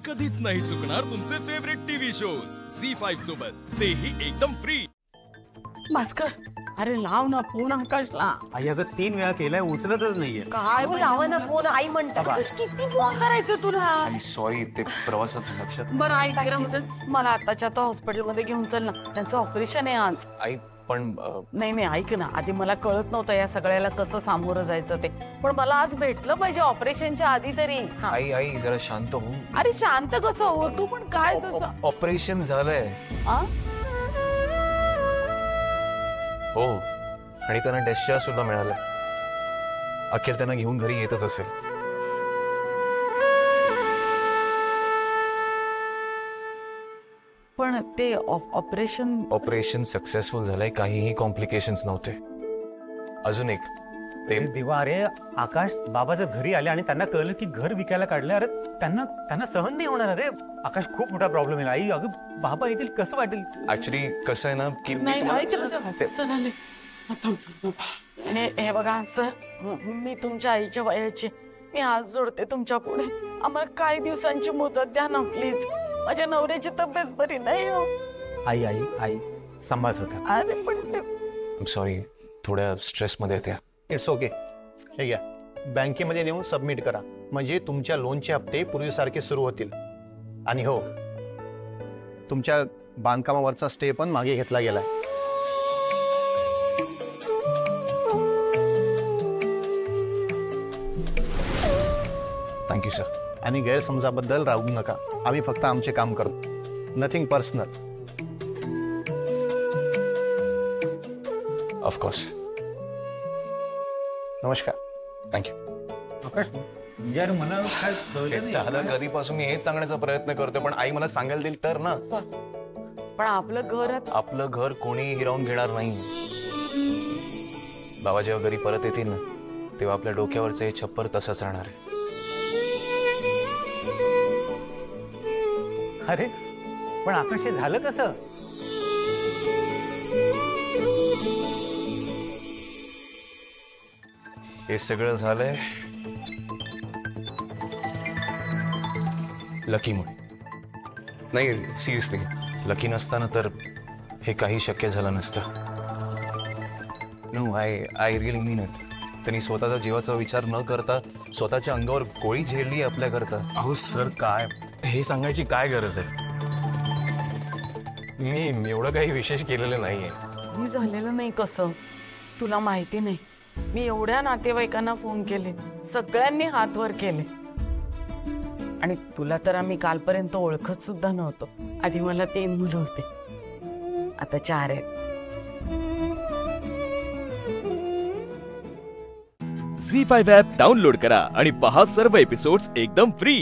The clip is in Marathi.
कधीच नाही चुकणार तुमचे फेवरेट टीव्ही शोज झी5 सोबत, तेही एकदम फ्री। भास्कर, अरे लाव ना फोन आकाशला। आई अगं 3 वेळा केलाय, उचलतच नाहीये। काय लावा ना फोन, आई म्हणतात किती फोन करायचं तुला। आई सॉरी, ते प्रवासात लक्षात। बरं आई मला आताच्या तो हॉस्पिटल मध्ये घेऊन चल ना, त्यांचं ऑपरेशन आहे आज। आई पण नाही ऐक ना, आधी मला कळत नव्हतं या सगळ्याला कसं सामोरं जायचं ते, पण मला आज भेटलं पाहिजे ऑपरेशनच्या आधी तरी। आई आई जरा शांत हो। अरे शांत कसं हो तू, पण काय तसं? ऑपरेशन झालंय हो, आणि त्यांना डिस्चार्ज सुद्धा मिळालाय। अखेर त्यांना घेऊन घरी येतच असेल। पण ते ऑपरेशन सक्सेसफुल झालंय, काहीही कॉम्प्लिकेशन्स नव्हते। अजून एक ते देवा, अरे आकाश बाबाच्या घरी आले आणि त्यांना कळलं की घर विकायला काढलं। अरे त्यांना सहन नाही होणार। अरे आकाश, खूप मोठा प्रॉब्लेम आहे। आई अगं बाबा येतील, कसं वाटेल? ऍक्च्युली कसं आहे ना की हे बघा सर, मी तुमच्या आईच्या वयाची, मी हात जोडते तुमच्या पुढे। आम्हाला काही दिवसांची मुदत द्या ना प्लीज, माझ्या नवऱ्याची तब्येत बरी नाही हो। आई आई आई संभाळ होता। अरे पण आय सॉरी, थोड्या स्ट्रेस मध्ये येत्या। इट्स ओके, हे घ्या, बँकेमध्ये नेऊन सबमिट करा, म्हणजे तुमच्या लोनचे हप्ते पूर्वीसारखे सुरू होतील। आणि हो, तुमच्या बांधकामावरचा स्टे पण मागे घेतला गेलाय। Thank you sir. आणि गैरसमजाबद्दल राहू नका, आम्ही फक्त आमचे काम करतो, नथिंग पर्सनल। ऑफकोर्स। नमस्कार। थँक्यू। आकाश यार, मला काय कळलं नाही। कधीपासून मी हेच सांगण्याचा प्रयत्न करतोय, पण आई मला सांगायला देईल तर ना। पण आपलं घर कोणी हिरावून घेणार नाही। बाबा जेव्हा घरी परत येतील ना, तेव्हा आपल्या डोक्यावरचं हे छप्पर तसंच राहणार आहे। अरे पण आकाश, हे झालं कसं? हे सगळं झालंय लकीमुळे। नाही सिरियसली, लकी नसताना तर हे काही शक्य झालं नसतं। No, I really mean it. त्यांनी स्वतःचा जीवाचा विचार न करता स्वतःच्या अंगावर गोळी झेलली आपल्याकरता। अहो सर, काय हे सांगायची काय गरज आहे? मी एवढं काही विशेष केलेलं नाहीये। मी झालेलं नाही कसं तुला माहिती नाही। मी एवढ्या नातेवाईकांना फोन केले, सगळ्यांनी हात वर केले, आणि तुला तर आम्ही कालपर्यंत ओळखत सुद्धा नव्हतो। आधी मला 3 मुलं होते, आता 4 आहेत। झी5 ॲप डाउनलोड करा आणि पहा सर्व एपिसोड्स एकदम फ्री।